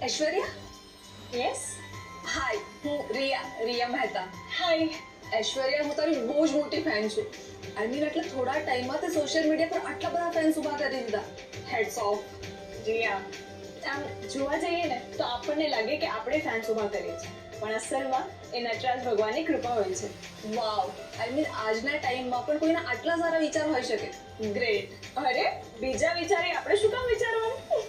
Aishwarya yes હાય હું રિયા મહેતા હાય ऐश्वर्या હું તારી બહુ જ મોટી ફેન છું આઈ મીન એટલે થોડા ટાઈમમાં તે સોશિયલ મીડિયા પર આટલા બધા ફેન્સ ઊભા કરી દીધા હેડ્સ ઓફ રિયા આમ જોવા જઈએ ને તો આપણને લાગે કે આપણે ફેન્સ ઊભા કરીએ છીએ પણ અસલમાં એ નટરાજ ભગવાનની કૃપા હોય છે વાવ આઈ મીન આજના ટાઈમમાં પણ કોઈના આટલા સારા વિચાર હોઈ શકે ગ્રેટ અરે બીજા વિચારી આપણે શું કામ વિચારવાનું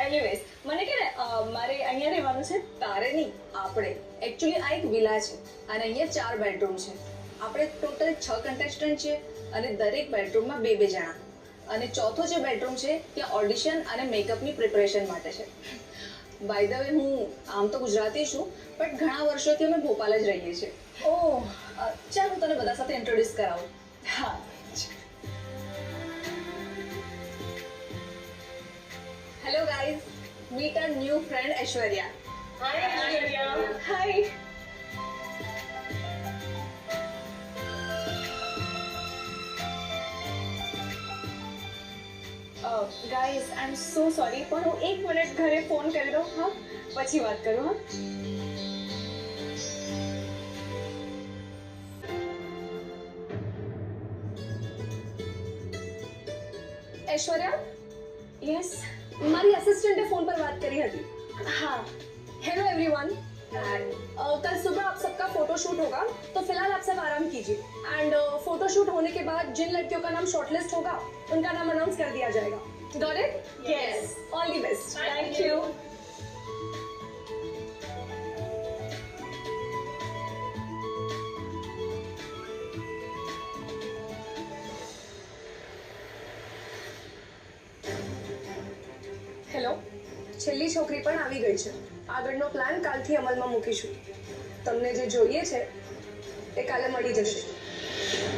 એનીવેઝ મને કે ને મારે અહીંયા રહેવાનું છે તારે નહીં આપણે એકચ્યુઅલી આ એક વિલા છે અને અહીંયા 4 બેડરૂમ છે આપણે ટોટલ 6 કન્ટેસ્ટન્ટ છે અને દરેક બેડરૂમમાં બે જણા અને ચોથો જે બેડરૂમ છે ત્યાં ઓડિશન અને મેકઅપની પ્રિપરેશન માટે છે બાય ધ વે હું આમ તો ગુજરાતી છું બટ ઘણા વર્ષોથી અમે ભોપાલ જ રહીએ છીએ ઓહ ચાલ હું તને બધા સાથે ઇન્ટ્રોડ્યુસ કરાવું હા hello guys meet a new friend Aishwarya hi guys I am so sorry પણ હું 1 મિનિટ ઘરે ફોન કરી દઉં હા પછી વાત કરું હા ऐश्वर्या યસ મારી અસિસ્ટન્ટે ફોન પર बात કરી હતી हाँ हेलो एवरीवन एंड कल सुबह आप सबका फोटोशूट होगा तो फिलहाल आप सब आराम कीजिए एंड फोटोशूट होने के बाद जिन लड़कियों का नाम शॉर्टलिस्ट होगा उनका नाम अनाउंस कर दिया जाएगा got it Yes. All the best thank you hello છેલ્લી છોકરી પણ આવી ગઈ છે આગળનો પ્લાન કાલથી અમલમાં મૂકીશું તમને જે જોઈએ છે એ કાલે મળી જશે